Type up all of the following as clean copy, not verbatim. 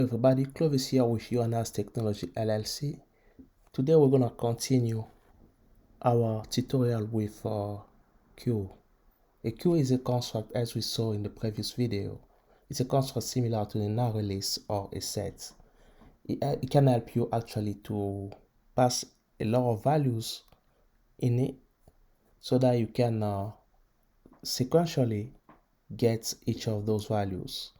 Everybody, Clovis here with UNAS Technology LLC. Today we're going to continue our tutorial with queue. A queue is a construct as we saw in the previous video. It's a construct similar to an array list or a set. It can help you actually to pass a lot of values in it so that you can sequentially get each of those values.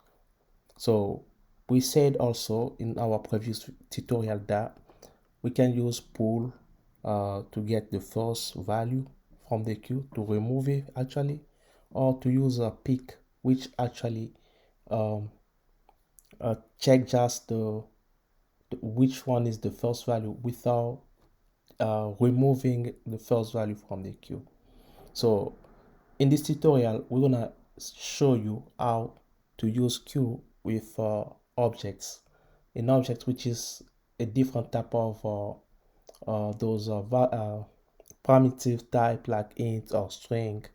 So we said also in our previous tutorial that we can use pool to get the first value from the queue, to remove it actually, or to use a pick, which actually check just which one is the first value without removing the first value from the queue. So in this tutorial, we're gonna show you how to use queue with objects. An object which is a different type of those primitive type like int or string.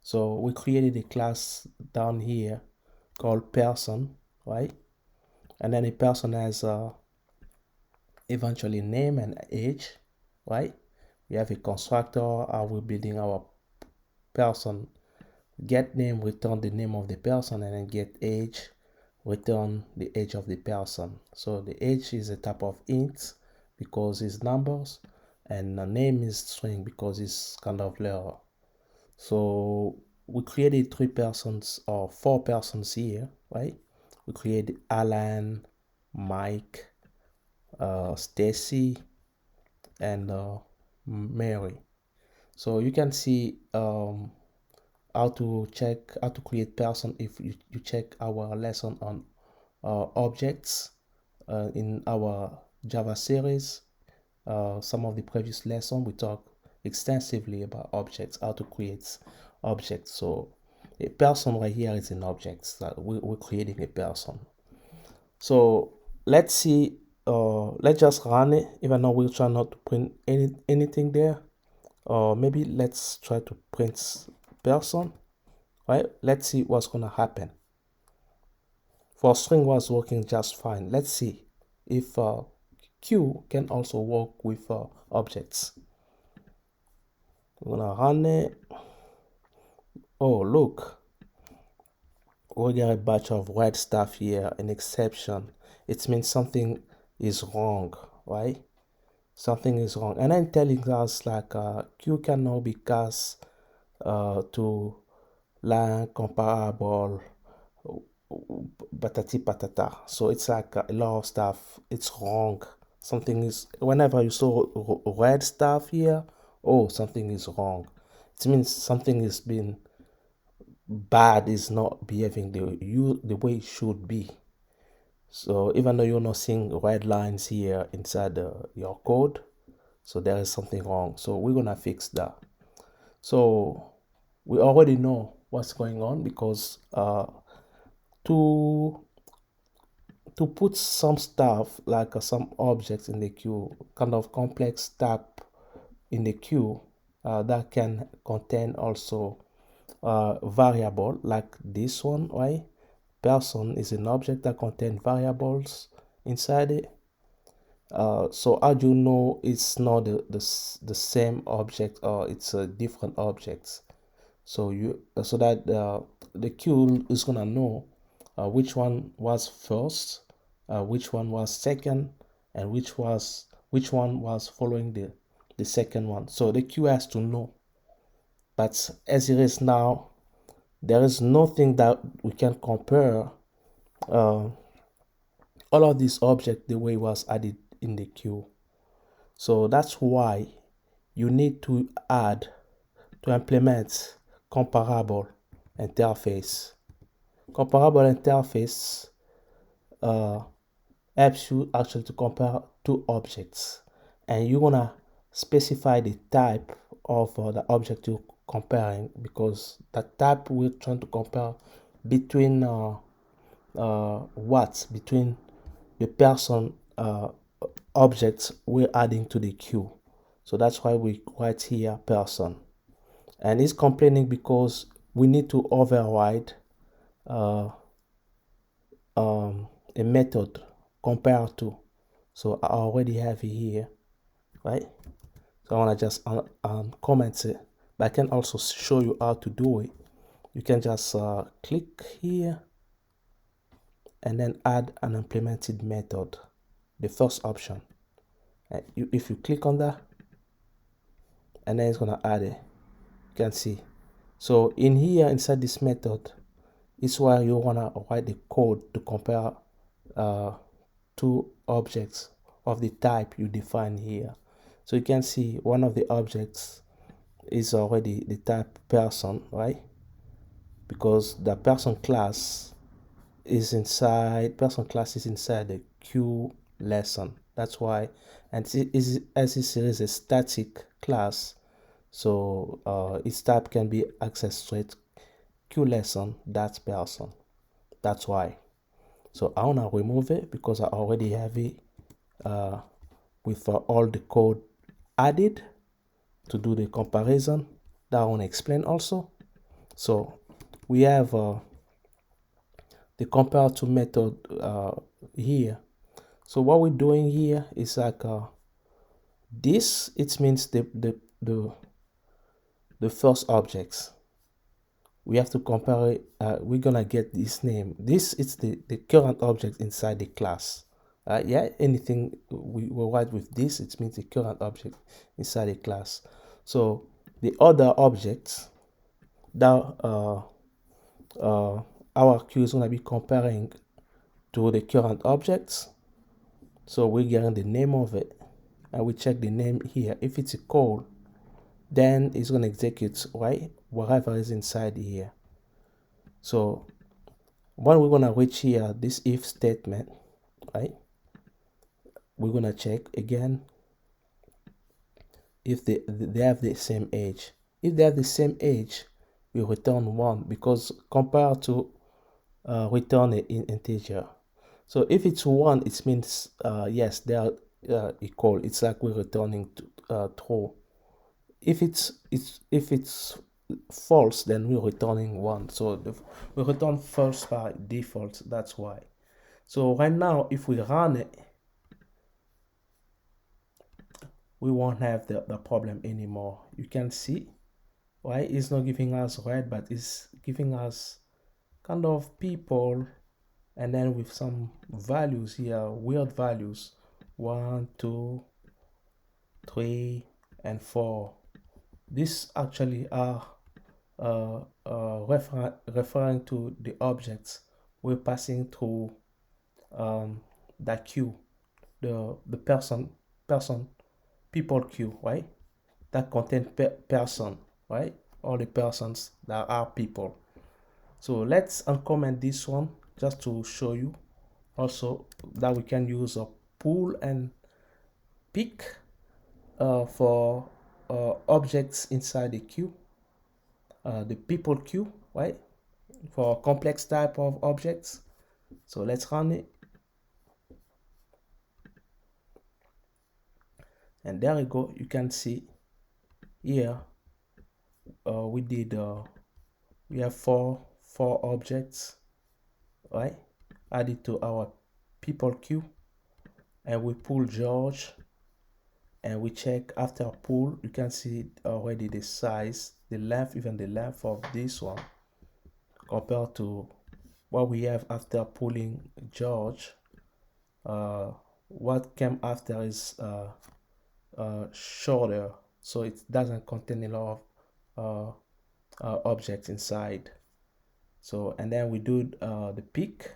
So we created a class down here called person, right? And then a person has eventually name and age, right? We have a constructor. We're building our person. Get name, return the name of the person, and then get age, return the age of the person. So the age is a type of int because it's numbers, and the name is string because it's kind of letter. So we created 3 persons or 4 persons here, right? We created Alan, Mike, Stacy, and Mary. So you can see how to create person if you check our lesson on objects in our Java series. Some of the previous lesson we talked extensively about objects, how to create objects. So a person right here is an object. So we're creating a person. So let's see, let's just run it, even though we're trying not to print anything there. Or maybe let's try to print person, right? Let's see what's gonna happen. For string was working just fine. Let's see if queue can also work with objects. We're gonna run it. Oh, look, we got a bunch of red stuff here, an exception. It means something is wrong, right? Something is wrong, and then telling us like queue cannot be cast to line comparable patati patata. So it's like a lot of stuff, it's wrong. Something is, whenever you saw red stuff here, oh, something is wrong. It means something is being bad, is not behaving the way it should be. So even though you're not seeing red lines here inside your code, so there is something wrong. So we're gonna fix that. So we already know what's going on because to put some stuff like some objects in the queue, kind of complex stuff in the queue that can contain also variable like this one, right? Person is an object that contains variables inside it. So how do you know it's not the same object or it's a different object? So so that the queue is gonna know which one was first, which one was second, and which one was following the second one. So the queue has to know. But as it is now, there is nothing that we can compare all of these objects the way it was added in the queue. So that's why you need to implement comparable interface. Comparable interface helps you actually to compare 2 objects, and you're gonna specify the type of the object you're comparing, because the type we're trying to compare between between the person objects we're adding to the queue. So that's why we write here person, and it's complaining because we need to override a method compare to. So I already have it here, right? So I want to just comment it, but I can also show you how to do it. You can just click here and then add an implemented method, the first option. If you click on that, and then it's gonna add it, you can see. So in here, inside this method, is where you wanna write the code to compare two objects of the type you define here. So you can see one of the objects is already the type person, right? Because the person class is inside the Q lesson. That's why, and as this is a static class, so its type can be accessed straight Q lesson that person. That's why. So I wanna remove it because I already have it with all the code added to do the comparison that I wanna explain also. So we have the compare to method here. So what we're doing here is like this. It means the first objects. We have to compare it. We're gonna get this name. This is the current object inside the class. Yeah, anything we will write with this, it means the current object inside the class. So the other objects that our queue is gonna be comparing to the current objects. So we're getting the name of it, and we check the name here. If it's a call, then it's gonna execute right whatever is inside here. So when we're gonna reach here, this if statement, right? We're gonna check again if they have the same age. If they have the same age, we return 1 because compared to return an integer. So if it's 1, it means yes, they are equal. It's like we're returning true. If it's false, then we're returning 1. So we return false by default. That's why. So right now, if we run it, we won't have the problem anymore. You can see, right? It's not giving us red, but it's giving us kind of people, and then with some values here, weird values, 1, 2, 3, and 4. These actually are referring to the objects we're passing through that queue, the person people queue, right? That contain person, right? All the persons that are people. So let's uncomment this one just to show you also that we can use a pull and pick for objects inside the queue, the people queue, right? For complex type of objects. So let's run it. And there we go. You can see here we have four objects, right, added to our people queue, and we pull George, and we check after pull. You can see already the size, the length, even the length of this one compared to what we have after pulling George. What came after is shorter, so it doesn't contain a lot of objects inside. So, and then we do the pick.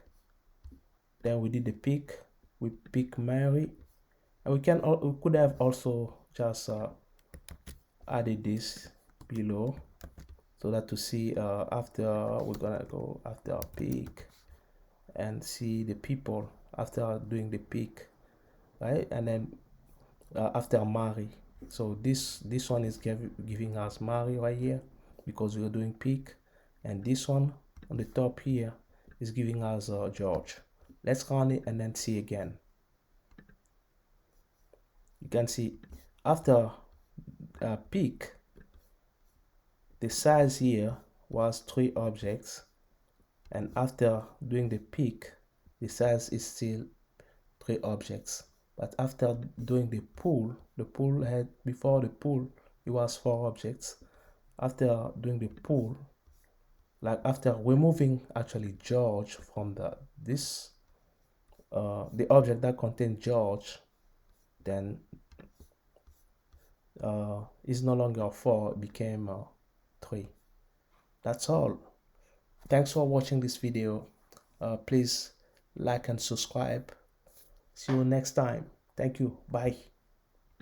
Then we did the pick. We pick Mary, and we could have also just added this below, so that to see after we're gonna go after pick and see the people after doing the pick, right? And then after Mary. So this one is giving us Mary right here because we are doing pick, and this one on the top here is giving us George. Let's run it and then see again. You can see after pick, the size here was 3 objects, and after doing the pick, the size is still 3 objects. But after doing the pool had, before the pool, it was 4 objects. After doing the pool, like after removing actually George from the object that contained George, then is no longer 4, it became 3. That's all. Thanks for watching this video. Please like and subscribe. See you next time. Thank you. Bye.